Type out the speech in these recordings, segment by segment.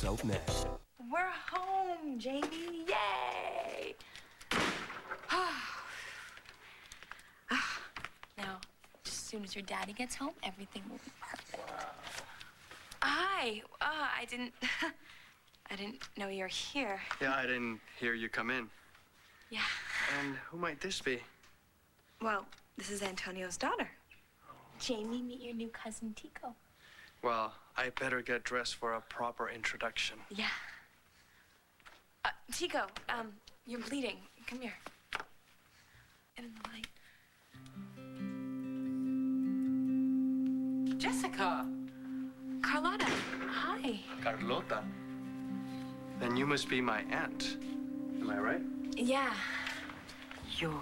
Dope next. We're home, Jamie. Yay! Now, as soon as your daddy gets home, everything will be perfect. Wow. Hi. I didn't know you were here. Yeah, I didn't hear you come in. Yeah. And who might this be? Well, this is Antonio's daughter. Jamie, meet your new cousin, Tico. Well, I better get dressed for a proper introduction. Yeah. Tico, you're bleeding. Come here. Get in the light. Jessica! Carlotta, hi. Carlota. Then you must be my aunt. Am I right? Yeah. Your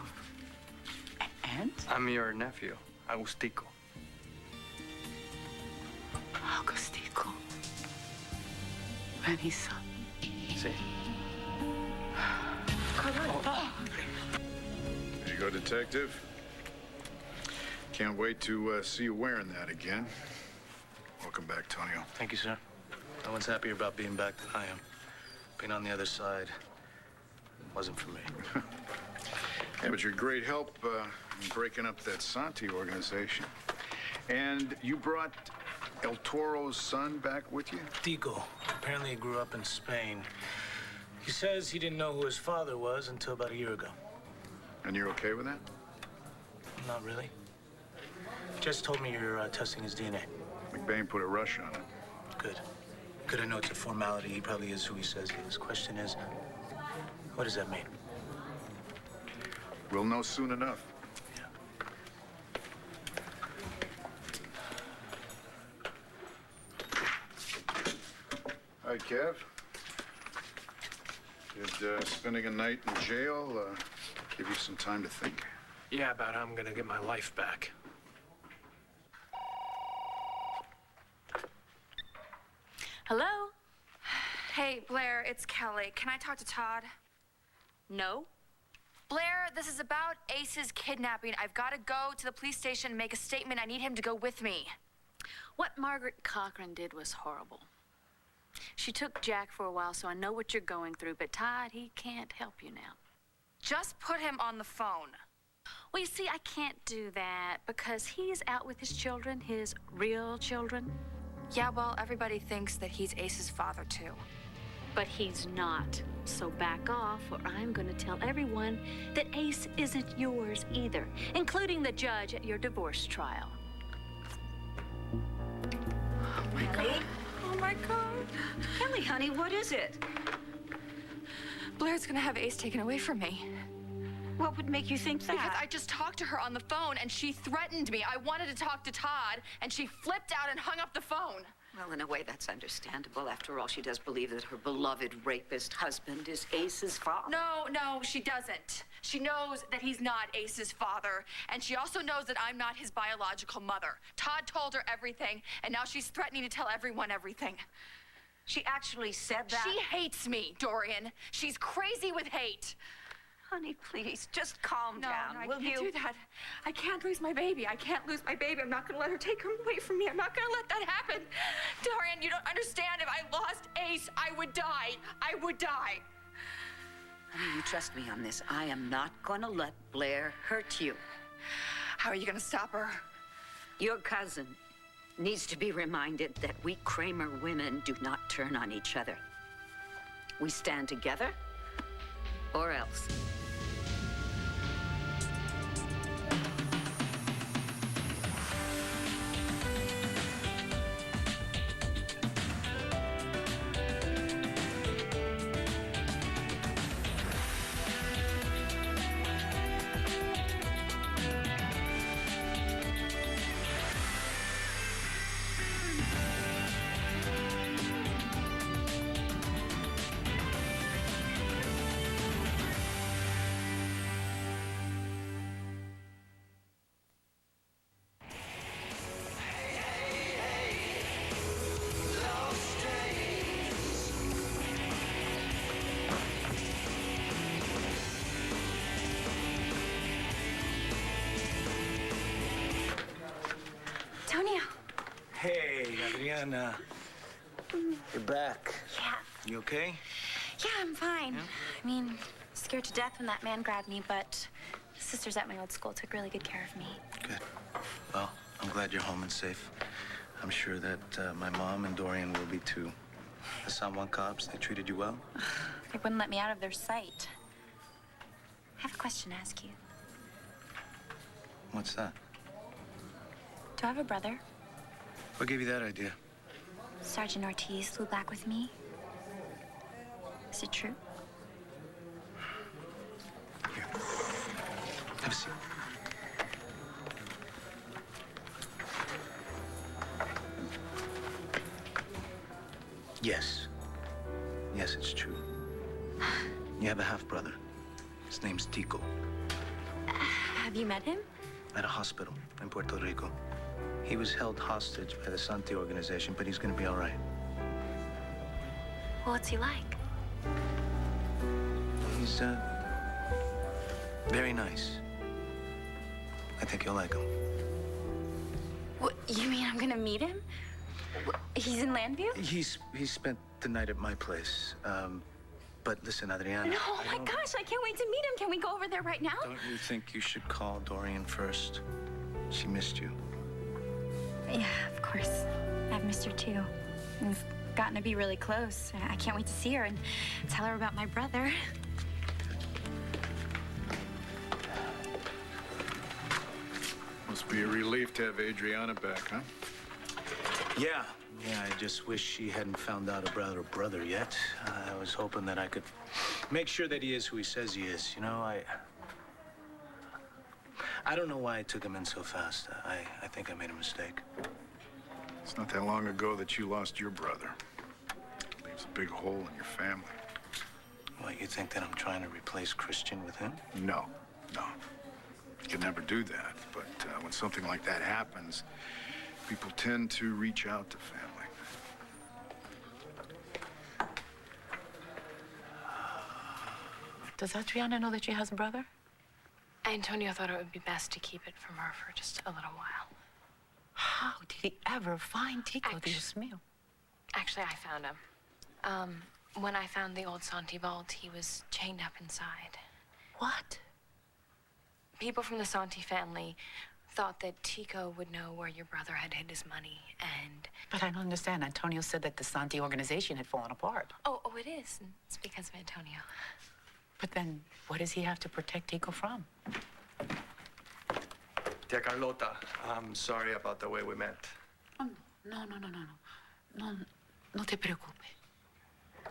aunt? I'm your nephew, Agustico. Augustico. And his son. See? Carlotta. There you go, Detective. Can't wait to see you wearing that again. Welcome back, Tonio. Thank you, sir. No one's happier about being back than I am. Being on the other side wasn't for me. Yeah, but you're a great help in breaking up that Santi organization. And you brought El Toro's son back with you? Tico. Apparently he grew up in Spain. He says he didn't know who his father was until about a year ago. And you're okay with that? Not really. Jess told me you're testing his DNA. McBain put a rush on it. Good. Good, I know it's a formality. He probably is who he says he is. Question is, what does that mean? We'll know soon enough. Yeah. Hi, Kev. Did spending a night in jail give you some time to think? Yeah, about how I'm gonna get my life back. Hello? Hey, Blair, it's Kelly. Can I talk to Todd? No. Blair, this is about Ace's kidnapping. I've got to go to the police station and make a statement. I need him to go with me. What Margaret Cochran did was horrible. She took Jack for a while, so I know what you're going through, but Todd, he can't help you now. Just put him on the phone. Well, you see, I can't do that because he's out with his children, his real children. Yeah, well, everybody thinks that he's Ace's father, too. But he's not. So back off, or I'm going to tell everyone that Ace isn't yours either, including the judge at your divorce trial. Oh, my God. Oh, my God. Kelly, honey, what is it? Blair's gonna have Ace taken away from me. What would make you think that? Because I just talked to her on the phone, and she threatened me. I wanted to talk to Todd, and she flipped out and hung up the phone. Well, in a way, that's understandable. After all, she does believe that her beloved rapist husband is Ace's father. No, she doesn't. She knows that he's not Ace's father, and she also knows that I'm not his biological mother. Todd told her everything, and now she's threatening to tell everyone everything. She actually said that? She hates me, Dorian. She's crazy with hate. Honey, please, just calm down, No, I will can't you? do that. I can't lose my baby. I can't lose my baby. I'm not going to let her take him away from me. I'm not going to let that happen. Dorian, you don't understand. If I lost Ace, I would die. I would die. Honey, you trust me on this. I am not going to let Blair hurt you. How are you going to stop her? Your cousin needs to be reminded that we Kramer women do not turn on each other. We stand together, or else. Hey, Adriana. You're back. Yeah. You okay? Yeah, I'm fine. Yeah? I mean, scared to death when that man grabbed me, but sisters at my old school took really good care of me. Good. Well, I'm glad you're home and safe. I'm sure that my mom and Dorian will be too. The San Juan cops, they treated you well? They wouldn't let me out of their sight. I have a question to ask you. What's that? Do I have a brother? What gave you that idea? Sergeant Ortiz flew back with me. Is it true? Here. Have a seat. Yes. Yes, it's true. You have a half-brother. His name's Tico. Have you met him? At a hospital in Puerto Rico. He was held hostage by the Santi organization, but he's gonna be all right. Well, what's he like? He's, very nice. I think you'll like him. What, you mean I'm gonna meet him? He's in Landview? He's spent the night at my place. But listen, Adriana. No, oh my gosh, I can't wait to meet him. Can we go over there right now? Don't you think you should call Dorian first? She missed you. Yeah, of course. I've missed her too. We've gotten to be really close. I can't wait to see her and tell her about my brother. Must be a relief to have Adriana back, huh? Yeah, I just wish she hadn't found out about her brother yet. I was hoping that I could make sure that he is who he says he is. You know, I don't know why I took him in so fast. I think I made a mistake. It's not that long ago that you lost your brother. Leaves a big hole in your family. What, you think that I'm trying to replace Christian with him? No. You can never do that. But when something like that happens, people tend to reach out to family. Does Adriana know that she has a brother? Antonio thought it would be best to keep it from her for just a little while. How did he ever find Tico, Dios mío? Actually, I found him. When I found the old Santi vault, he was chained up inside. What? People from the Santi family thought that Tico would know where your brother had hid his money, and... But I don't understand. Antonio said that the Santi organization had fallen apart. Oh, it is. It's because of Antonio. But then, what does he have to protect Tico from? Tia Carlota, I'm sorry about the way we met. Oh, no. No te preocupes.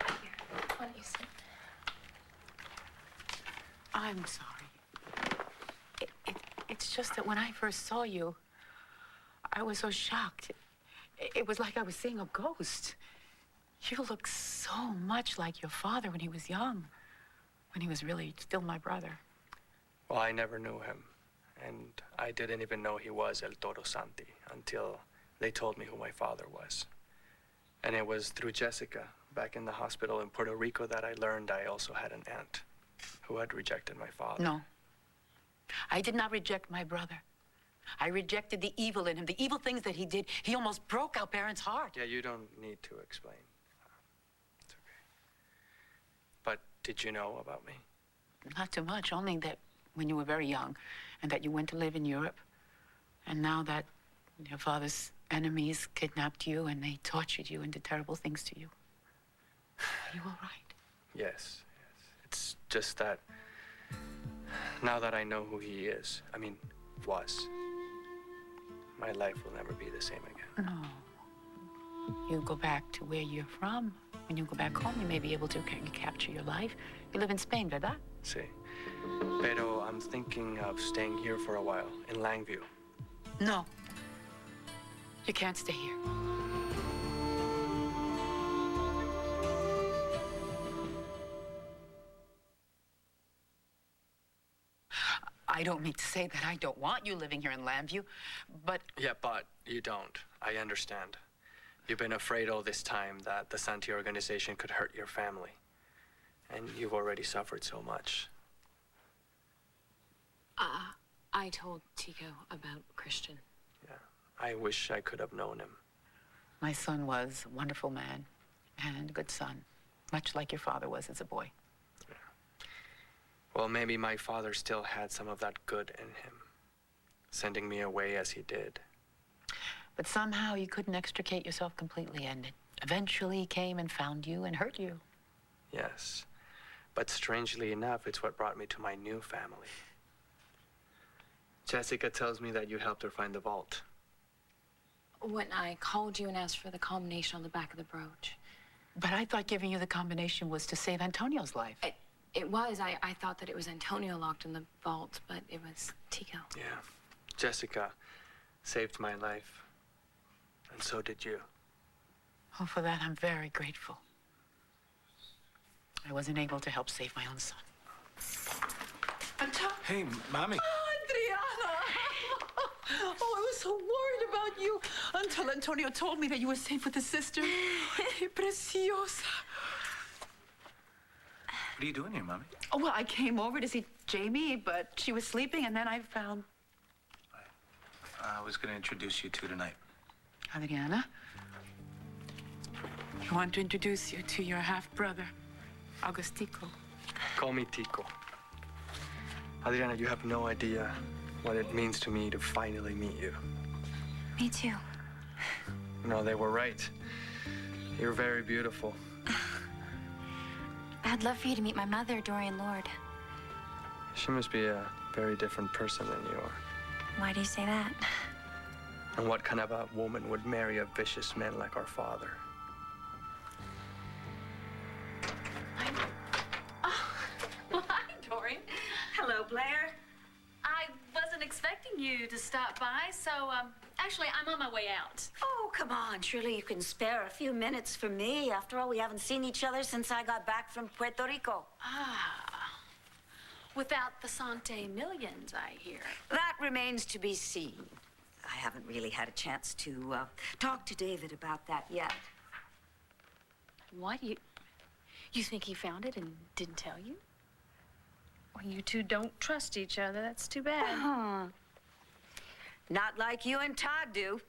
Here, why don't you sit? I'm sorry. It's just that when I first saw you, I was so shocked. It was like I was seeing a ghost. You look so much like your father when he was young, when he was really still my brother. Well, I never knew him, and I didn't even know he was El Toro Santi until they told me who my father was. And it was through Jessica, back in the hospital in Puerto Rico, that I learned I also had an aunt who had rejected my father. No. I did not reject my brother. I rejected the evil in him, the evil things that he did. He almost broke our parents' heart. Yeah, you don't need to explain. It's okay. But did you know about me? Not too much, only that when you were very young and that you went to live in Europe, and now that your father's enemies kidnapped you and they tortured you and did terrible things to you. Are you all right? Yes. It's just that now that I know who he is, was, my life will never be the same again. No. You go back to where you're from. When you go back home, you may be able to capture your life. You live in Spain, ¿verdad? Sí. Pero I'm thinking of staying here for a while, in Langview. No. You can't stay here. I don't mean to say that I don't want you living here in Lambview, but... Yeah, but you don't. I understand. You've been afraid all this time that the Santi organization could hurt your family. And you've already suffered so much. I told Tico about Christian. Yeah, I wish I could have known him. my son was a wonderful man. good son, much like your father was as a boy. Well, maybe my father still had some of that good in him, sending me away as he did. But somehow you couldn't extricate yourself completely, and it eventually came and found you and hurt you. Yes, but strangely enough, it's what brought me to my new family. Jessica tells me that you helped her find the vault. When I called you and asked for the combination on the back of the brooch. But I thought giving you the combination was to save Antonio's life. It was. I thought that it was Antonio locked in the vault, but it was Tico. Yeah, Jessica saved my life, and so did you. Oh, for that, I'm very grateful. I wasn't able to help save my own son. Hey, Mommy. Adriana! Oh, I was so worried about you until Antonio told me that you were safe with his sister. Qué preciosa. What are you doing here, Mommy? Oh, well, I came over to see Jamie, but she was sleeping, and then I found I was going to introduce you two tonight. Adriana. I want to introduce you to your half-brother, Augustico. Call me Tico. Adriana, you have no idea what it means to me to finally meet you. Me too. No, they were right. You're very beautiful. I'd love for you to meet my mother, Dorian Lord. She must be a very different person than you are. Why do you say that? And what kind of a woman would marry a vicious man like our father? Hi, Dorian. Hello, Blair. I wasn't expecting you to stop by, so, actually, I'm on my way out. Oh, come on. Surely you can spare a few minutes for me. After all, we haven't seen each other since I got back from Puerto Rico. Without the Sante millions, I hear. That remains to be seen. I haven't really had a chance to talk to David about that yet. What? You think he found it and didn't tell you? Well, you two don't trust each other. That's too bad. Not like you and Todd do.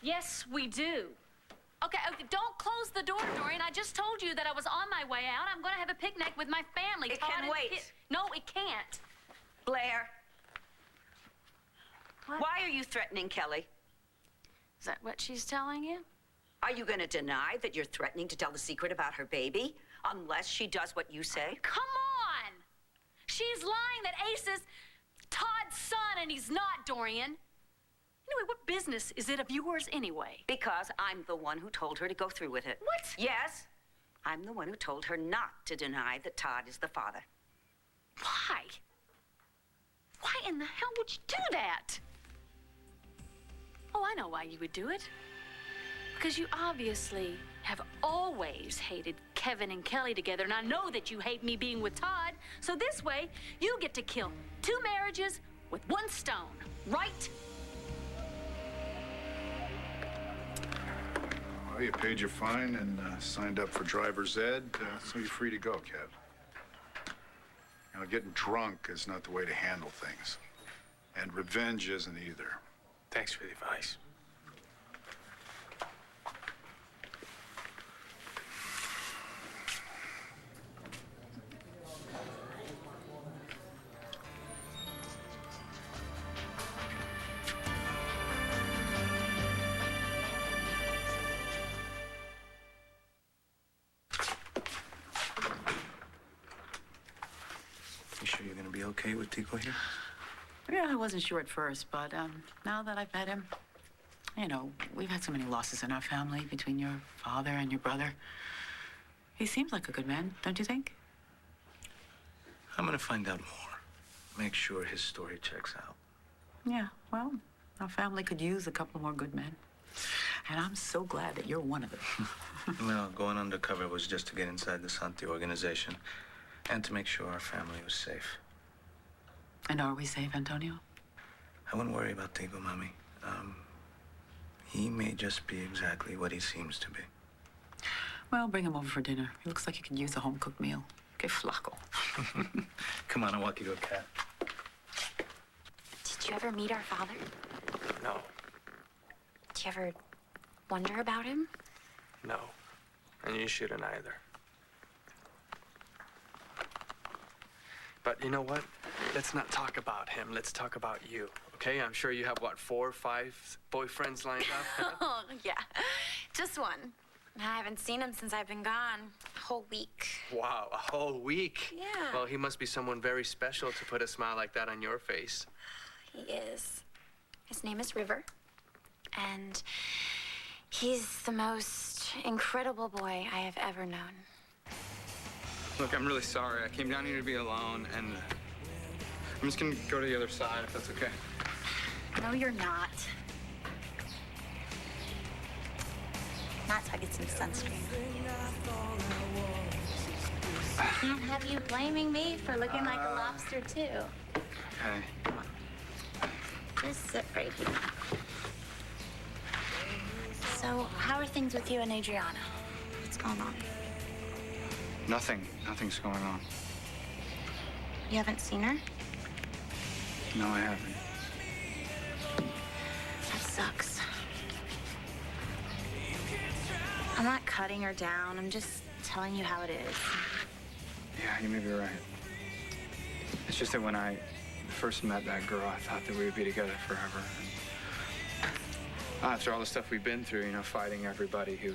Yes, we do. Okay, don't close the door, Dorian. I just told you that I was on my way out. I'm going to have a picnic with my family. It Todd can and wait. Kit. No, it can't. Blair. What? Why are you threatening Kelly? Is that what she's telling you? Are you going to deny that you're threatening to tell the secret about her baby? Unless she does what you say? Come on! She's lying that Ace is Todd's son and he's not, Dorian. Anyway, what business is it of yours anyway? Because I'm the one who told her to go through with it. What? Yes, I'm the one who told her not to deny that Todd is the father. Why? Why in the hell would you do that? Oh, I know why you would do it. Because you obviously have always hated Kevin and Kelly together, and I know that you hate me being with Todd. So this way, you get to kill 2 marriages with 1 stone, right? Well, you paid your fine and signed up for driver's ed, so you're free to go, Kev. You know, getting drunk is not the way to handle things. And revenge isn't either. Thanks for the advice. You sure you're gonna be okay with Tico here? Yeah, I wasn't sure at first, but now that I've met him, you know, we've had so many losses in our family between your father and your brother. He seems like a good man, don't you think? I'm gonna find out more. Make sure his story checks out. Yeah, well, our family could use a couple more good men. And I'm so glad that you're one of them. Well, going undercover was just to get inside the Santi organization and to make sure our family was safe. And are we safe, Antonio? I wouldn't worry about Tico, Mommy. He may just be exactly what he seems to be. Well, bring him over for dinner. He looks like he could use a home-cooked meal. Que flaco. Come on, I'll walk you to a cab. Did you ever meet our father? No, Did you ever wonder about him? no. and you shouldn't either. But you know what? Let's not talk about him. Let's talk about you, okay? I'm sure you have, what, 4 or 5 boyfriends lined up? Oh, yeah. Just one. I haven't seen him since I've been gone. A whole week. Wow, a whole week? Yeah. Well, he must be someone very special to put a smile like that on your face. He is. His name is River. And he's the most incredible boy I have ever known. Look, I'm really sorry. I came down here to be alone, and I'm just gonna go to the other side, if that's okay. No, you're not. Not till I get some sunscreen. Can't have you blaming me for looking like a lobster, too. Okay. Come on. Just sit right here. So, how are things with you and Adriana? What's going on? Nothing's going on. You haven't seen her? No, I haven't. That sucks. I'm not cutting her down. I'm just telling you how it is. Yeah, you may be right. It's just that when I first met that girl, I thought that we would be together forever. After all the stuff we've been through, you know, fighting everybody who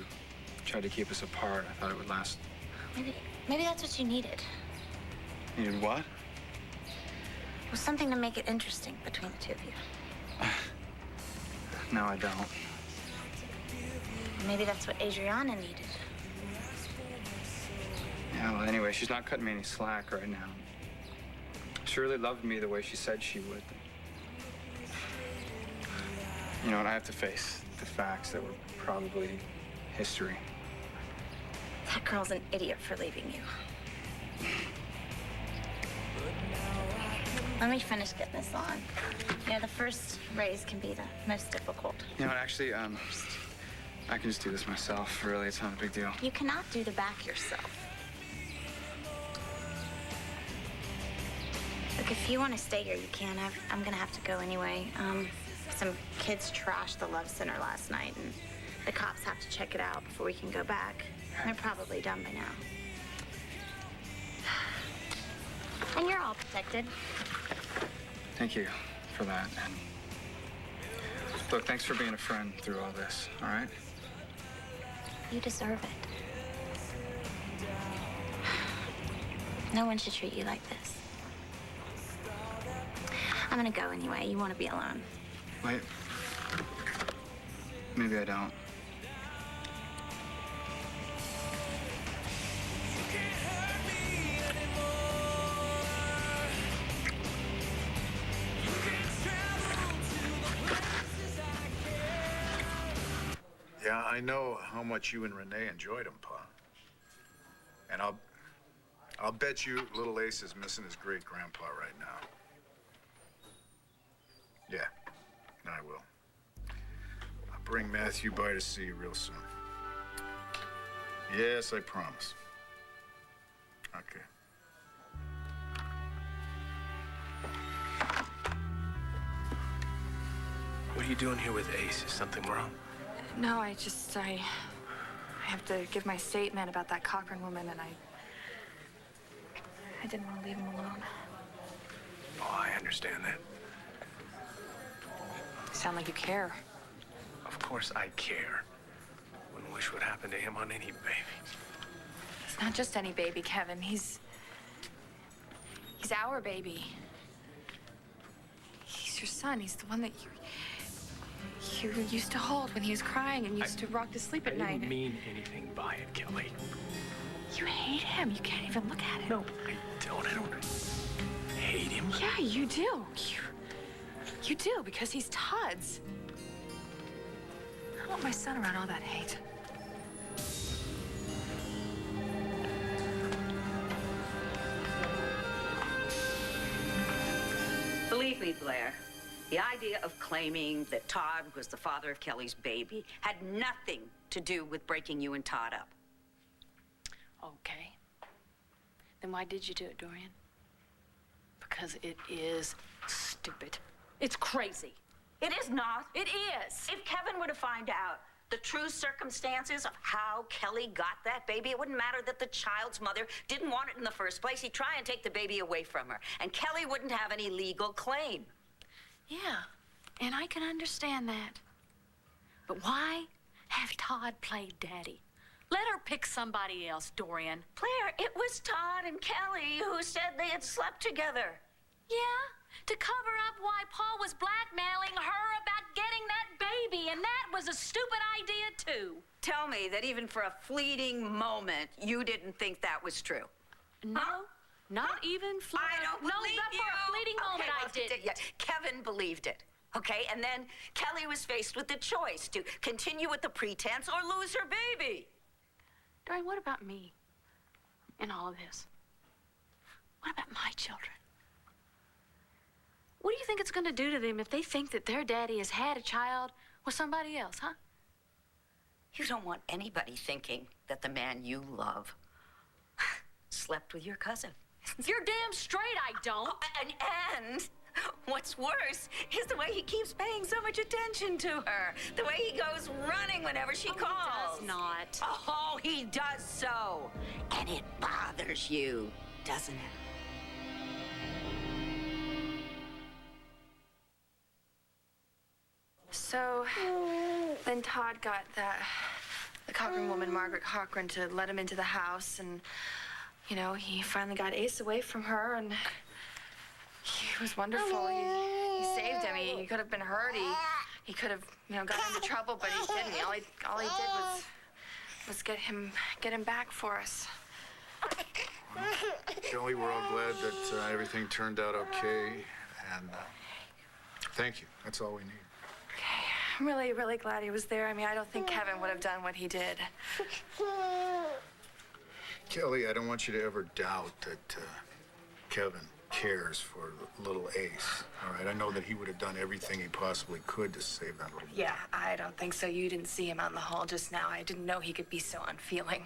tried to keep us apart, I thought it would last. Maybe that's what you needed. Needed what? Was something to make it interesting between the two of you. No, I don't. Maybe that's what Adriana needed. Yeah, well, anyway, she's not cutting me any slack right now. She really loved me the way she said she would. You know, and I have to face the facts that were probably history. That girl's an idiot for leaving you. Let me finish getting this on. Yeah, the first raise can be the most difficult. You know, actually, I can just do this myself. Really, it's not a big deal. You cannot do the back yourself. Look, if you want to stay here, you can. I'm gonna have to go anyway. Some kids trashed the Love Center last night, and the cops have to check it out before we can go back. They're probably done by now. And you're all protected. Thank you for that. And look, thanks for being a friend through all this, all right? You deserve it. No one should treat you like this. I'm gonna go anyway. You want to be alone. Wait. Maybe I don't. Yeah, I know how much you and Renee enjoyed him, Pa. And I'll bet you little Ace is missing his great-grandpa right now. Yeah, I will. I'll bring Matthew by to see you real soon. Yes, I promise. Okay. What are you doing here with Ace? Is something wrong? No, I have to give my statement about that Cochran woman, and I didn't want to leave him alone. Oh, I understand that. You sound like you care. Of course I care. Wouldn't wish what happened to him on any baby. He's not just any baby, Kevin. He's our baby. He's your son. He's the one that you used to hold when he was crying and used to rock to sleep at night. I didn't mean anything by it, Kelly. You hate him. You can't even look at him. No, I don't. I don't hate him. Yeah, you do. You do, because he's Todd's. I don't want my son around all that hate. Believe me, Blair, the idea of claiming that Todd was the father of Kelly's baby had nothing to do with breaking you and Todd up. Okay. Then why did you do it, Dorian? Because it is stupid. It's crazy. It is not. It is. If Kevin were to find out the true circumstances of how Kelly got that baby, it wouldn't matter that the child's mother didn't want it in the first place. He'd try and take the baby away from her, and Kelly wouldn't have any legal claim. Yeah, and I can understand that. But why have Todd played Daddy? Let her pick somebody else, Dorian. Claire, it was Todd and Kelly who said they had slept together. Yeah, to cover up why Paul was blackmailing her about getting that baby, and that was a stupid idea, too. Tell me that even for a fleeting moment, you didn't think that was true. No, Huh? not even for I don't believe not you. for a fleeting moment, I didn't. Yeah, Kevin believed it. Okay, and then Kelly was faced with the choice to continue with the pretense or lose her baby. Dorian, what about me in all of this? What about my children? What do you think it's going to do to them if they think that their daddy has had a child with somebody else, huh? You don't want anybody thinking that the man you love slept with your cousin. You're damn straight I don't. And what's worse is the way he keeps paying so much attention to her. The way he goes running whenever she calls. He does not. Oh, he does so. And it bothers you, doesn't it? So then Todd got the Cochran woman, Margaret Cochran, to let him into the house, and you know, he finally got Ace away from her, and he was wonderful. He saved him. He could have been hurt. He could have, you know, gotten into trouble, but he didn't. All he did was get him back for us. Kelly, we're all glad that everything turned out okay, and thank you. That's all we need. Okay, I'm really, really glad he was there. I mean, I don't think Kevin would have done what he did. Kelly, I don't want you to ever doubt that Kevin cares for little Ace. All right, I know that he would have done everything he possibly could to save that little boy. Yeah, I don't think so. You didn't see him out in the hall just now. I didn't know he could be so unfeeling.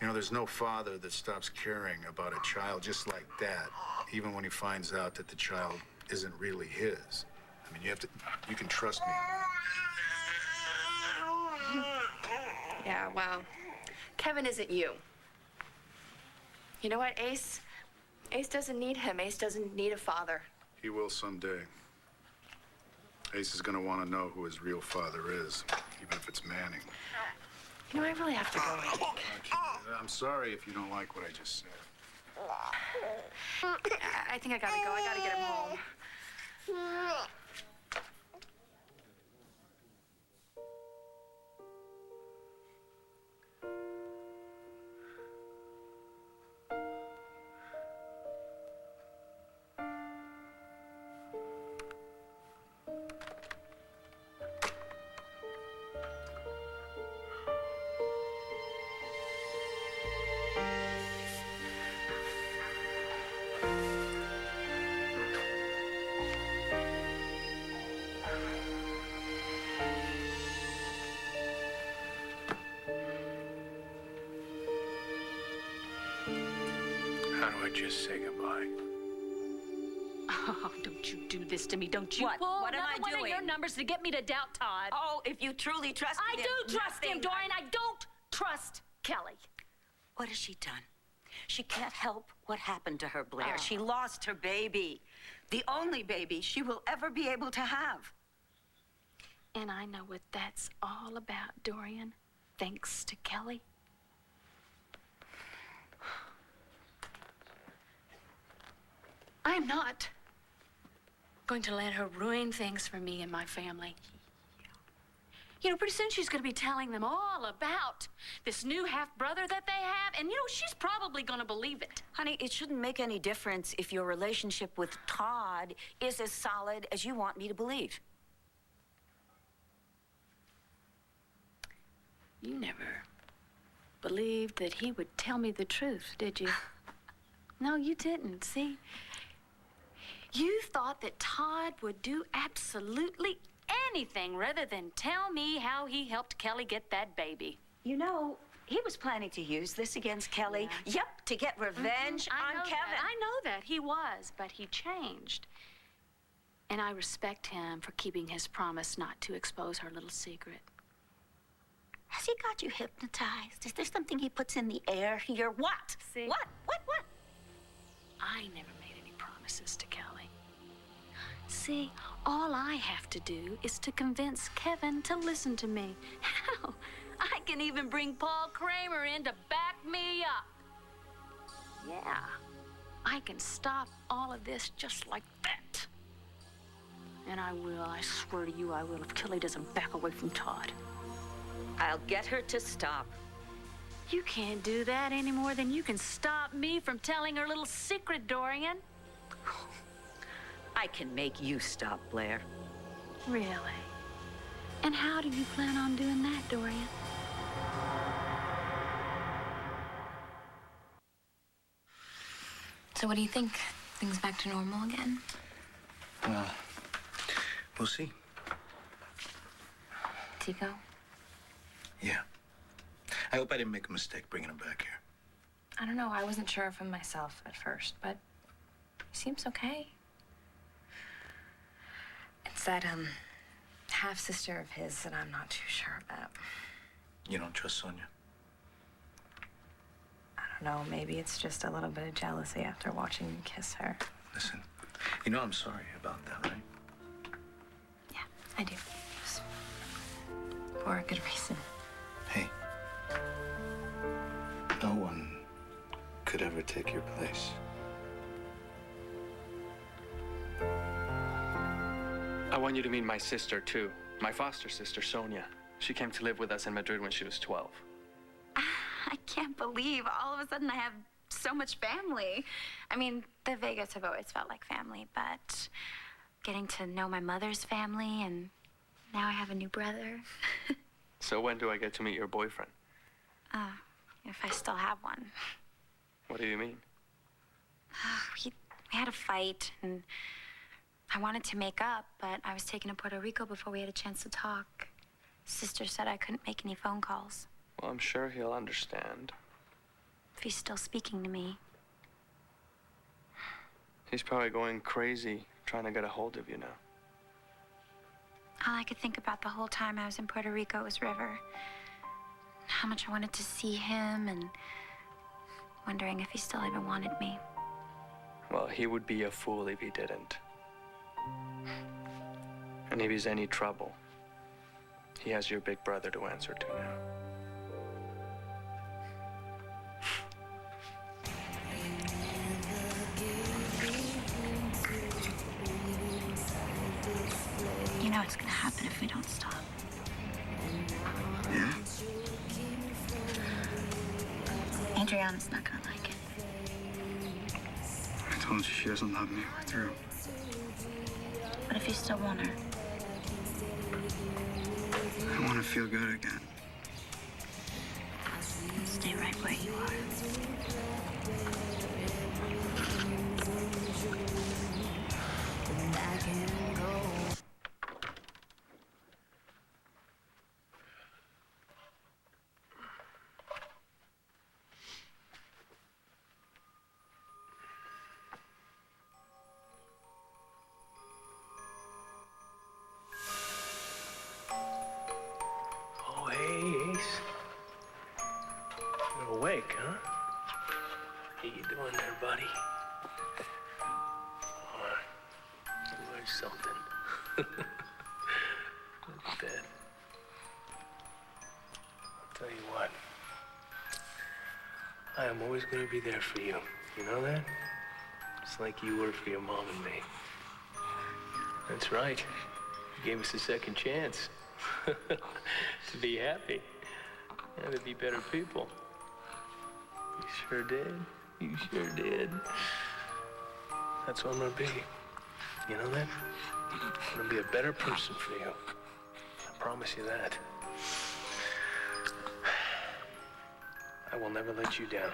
You know, there's no father that stops caring about a child just like that, even when he finds out that the child isn't really his. I mean, you can trust me on that. Yeah, well, Kevin isn't you. You know what, Ace? Ace doesn't need him. Ace doesn't need a father. He will someday. Ace is gonna want to know who his real father is, even if it's Manning. You know, I really have to go, I think. I'm sorry if you don't like what I just said. I think I gotta go. I gotta get him home. How do I just say goodbye? Oh, don't you do this to me. Don't you What? pull What am another I one of doing? your numbers to get me to doubt Todd. Oh, if you truly trust I him, do trust him, nothing- Dorian. I don't trust Kelly. What has she done? She can't help what happened to her, Blair. Oh. She lost her baby. The only baby she will ever be able to have. And I know what that's all about, Dorian. Thanks to Kelly. I am not going to let her ruin things for me and my family. You know, pretty soon she's going to be telling them all about this new half-brother that they have, and, you know, she's probably going to believe it. Honey, it shouldn't make any difference if your relationship with Todd is as solid as you want me to believe. You never believed that he would tell me the truth, did you? No, you didn't. See? You thought that Todd would do absolutely anything rather than tell me how he helped Kelly get that baby. You know, he was planning to use this against Kelly. Yeah. Yep, to get revenge I on know Kevin. that. I know that. He was, but he changed. And I respect him for keeping his promise not to expose her little secret. Has he got you hypnotized? Is there something he puts in the air here? What? See? What? I never made any promises to Kelly. See, all I have to do is to convince Kevin to listen to me. Hell, I can even bring Paul Kramer in to back me up. Yeah, I can stop all of this just like that. And I will, I swear to you I will, if Kelly doesn't back away from Todd. I'll get her to stop. You can't do that any more than you can stop me from telling her little secret, Dorian. I can make you stop, Blair. Really? And how do you plan on doing that, Dorian? So what do you think? Things back to normal again? Well, we'll see. Tico? Yeah. I hope I didn't make a mistake bringing him back here. I don't know. I wasn't sure of him myself at first, but he seems okay. It's that, half-sister of his that I'm not too sure about. You don't trust Sonia? I don't know. Maybe it's just a little bit of jealousy after watching you kiss her. Listen, you know I'm sorry about that, right? Yeah, I do. Just for a good reason. Hey, no one could ever take your place. I want you to meet my sister, too. My foster sister, Sonia. She came to live with us in Madrid when she was 12. I can't believe all of a sudden I have so much family. I mean, the Vegas have always felt like family, but getting to know my mother's family, and now I have a new brother. So when do I get to meet your boyfriend? If I still have one. What do you mean? We had a fight, and I wanted to make up, but I was taken to Puerto Rico before we had a chance to talk. Sister said I couldn't make any phone calls. Well, I'm sure he'll understand. If he's still speaking to me. He's probably going crazy trying to get a hold of you now. All I could think about the whole time I was in Puerto Rico was River. How much I wanted to see him, and wondering if he still even wanted me. Well, he would be a fool if he didn't. And if he's any trouble, he has your big brother to answer to now. You know what's gonna happen if we don't stop. Yeah? Adriana's not gonna like it. I told you she doesn't love me. We're through. What if you still want her? I want to feel good again. Stay right where you are. Oh, hey, Ace. You're awake, huh? How you doing there, buddy? Where's something? Look at that. I'll tell you what. I am always going to be there for you. You know that? Just like you were for your mom and me. That's right. You gave us a second chance. To be happy. And to be better people. You sure did. You sure did. That's what I'm gonna be. You know that? I'm gonna be a better person for you. I promise you that. I will never let you down.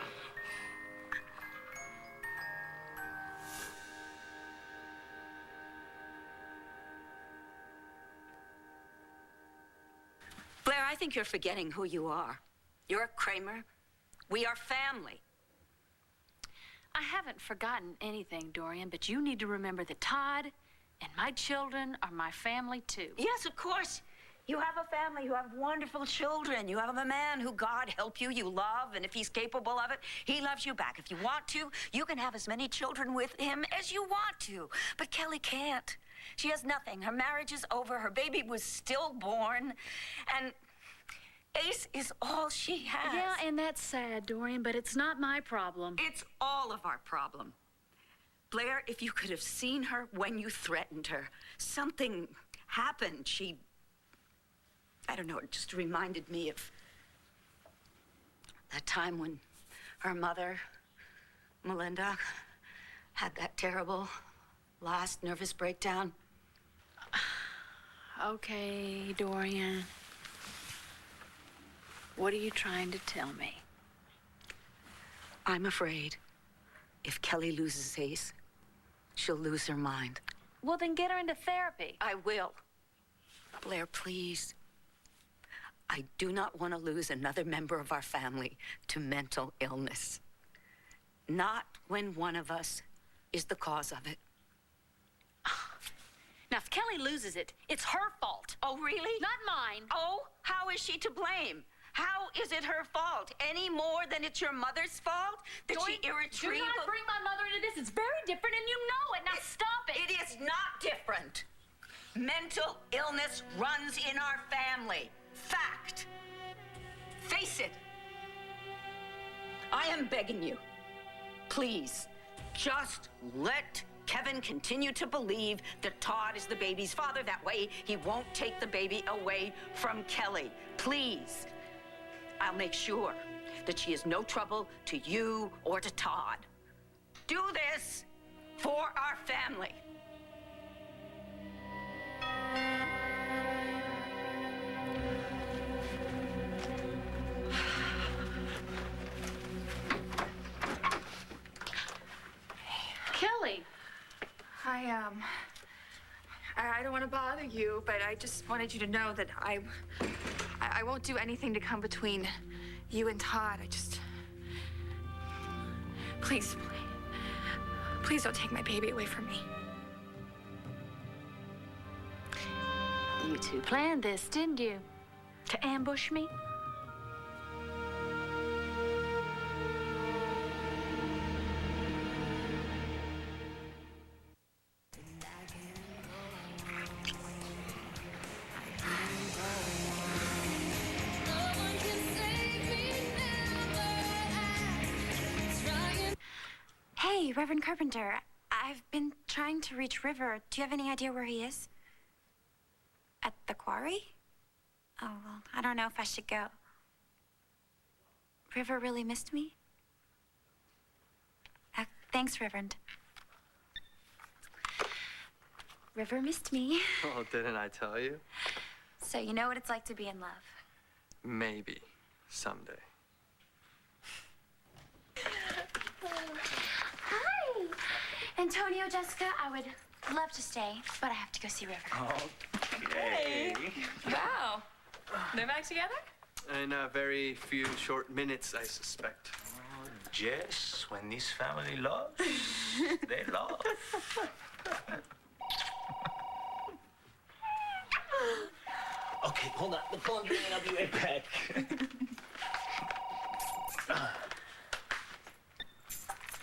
Blair, I think you're forgetting who you are. You're a Kramer. We are family. I haven't forgotten anything, Dorian, but you need to remember that Todd and my children are my family, too. Yes, of course. You have a family, you have wonderful children, you have a man who, God help you, you love, and if he's capable of it, he loves you back. If you want to, you can have as many children with him as you want to. But Kelly can't. She has nothing. Her marriage is over, her baby was stillborn, and Ace is all she has. Yeah, and that's sad, Dorian, but it's not my problem. It's all of our problem. Blair, if you could have seen her when you threatened her, something happened. I don't know, it just reminded me of that time when her mother, Melinda, had that terrible last nervous breakdown. Okay, Dorian. What are you trying to tell me? I'm afraid if Kelly loses Ace, she'll lose her mind. Well, then get her into therapy. I will. Blair, please. I do not want to lose another member of our family to mental illness. Not when one of us is the cause of it. Now, if Kelly loses it, it's her fault. Oh, really? Not mine. Oh, how is she to blame? How is it her fault? Any more than it's your mother's fault? That she irretrievably... Do not bring my mother into this. It's very different, and you know it. Now, stop it. It is not different. Mental illness runs in our family. Fact. Face it. I am begging you. Please, just let Kevin continue to believe that Todd is the baby's father. That way, he won't take the baby away from Kelly. Please. I'll make sure that she is no trouble to you or to Todd. Do this for our family. Kelly. I don't want to bother you, but I just wanted you to know that I won't do anything to come between you and Todd. Please don't take my baby away from me. You two planned this, didn't you? To ambush me? Hey, Reverend Carpenter. I've been trying to reach River. Do you have any idea where he is? At the quarry? Oh, well, I don't know if I should go. River really missed me? Thanks, Reverend. River missed me. Oh, didn't I tell you? So you know what it's like to be in love. Maybe someday. Hi! Antonio, Jessica, I would love to stay, but I have to go see River. Okay. Wow. They're back together? In a very few short minutes, I suspect. Oh, Jess, when this family loves, they love. Okay, hold on. The phone's ringing. I'll be right back.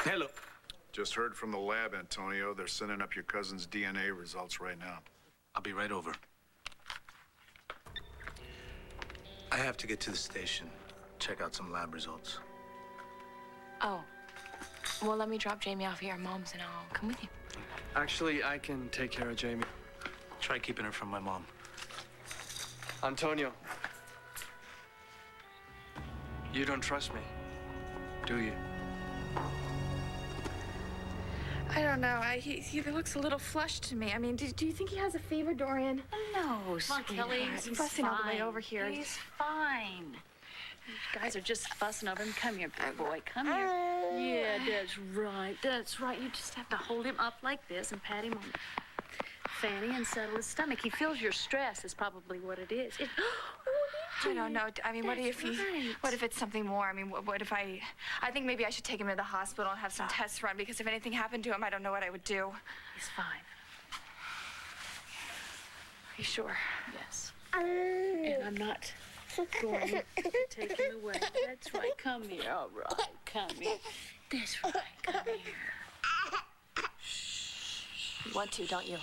Hello. Just heard from the lab, Antonio. They're sending up your cousin's DNA results right now. I'll be right over. I have to get to the station, check out some lab results. Oh. Well, let me drop Jamie off here at Mom's and I'll come with you. Actually, I can take care of Jamie. Try keeping her from my mom. Antonio. You don't trust me, do you? I don't know. He looks a little flushed to me. I mean, do you think he has a fever, Dorian? Come No, on, sweetheart. Kelly. He's He's fussing all the way fine. over here. He's fine. You guys are just fussing over him. Come here, big boy. Come here. Yeah, that's right. That's right. You just have to hold him up like this and pat him on the fanny and settle his stomach. He feels your stress is probably what it is. I don't know. I mean, what That's if right. what if it's something more? I mean, what if I think maybe I should take him to the hospital and have some tests run because if anything happened to him, I don't know what I would do. He's fine. Are you sure? Yes. And I'm not going to take him away. That's right. Come here. All right. Come here. That's right. Come here. You want to, don't you?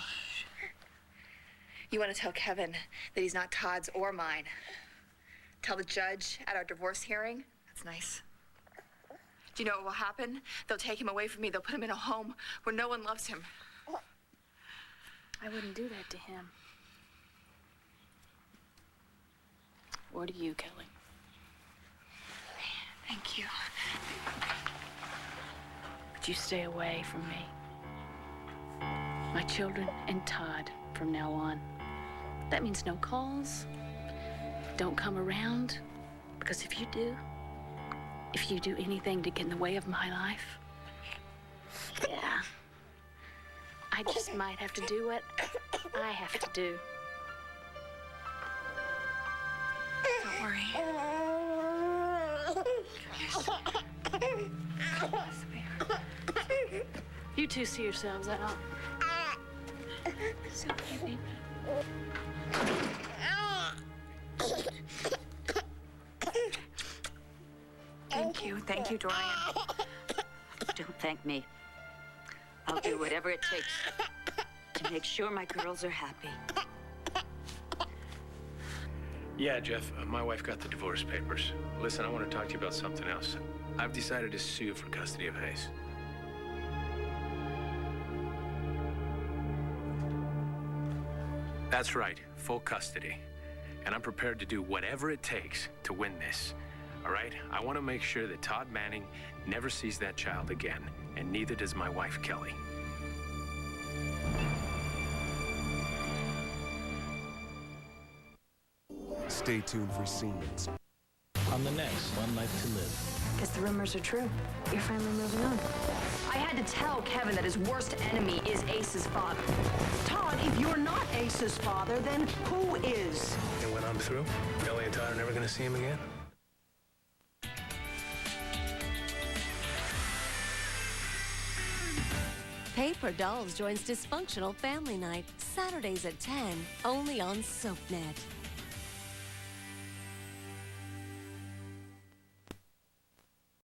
You want to tell Kevin that he's not Todd's or mine. Tell the judge at our divorce hearing? That's nice. Do you know what will happen? They'll take him away from me. They'll put him in a home where no one loves him. I wouldn't do that to him. Or to you, Kelly. Thank you. But you stay away from me. My children and Todd from now on. That means no calls. Don't come around. Because if you do anything to get in the way of my life, yeah, I just might have to do what I have to do. Don't worry. Come on, sweetheart. You two see yourselves out. So cute. Thank you. Thank you, Dorian. Don't thank me. I'll do whatever it takes to make sure my girls are happy. Yeah, Jeff, my wife got the divorce papers. Listen, I want to talk to you about something else. I've decided to sue you for custody of Hayes. That's right, full custody. And I'm prepared to do whatever it takes to win this. All right? I want to make sure that Todd Manning never sees that child again, and neither does my wife, Kelly. Stay tuned for scenes. On the next One Life to Live. Guess the rumors are true. You're finally moving on. I had to tell Kevin that his worst enemy is Ace's father. Todd, if you're not Ace's father, then who is? And when I'm through, Ellie and Todd are never going to see him again. Paper Dolls joins Dysfunctional Family Night, Saturdays at 10, only on SoapNet.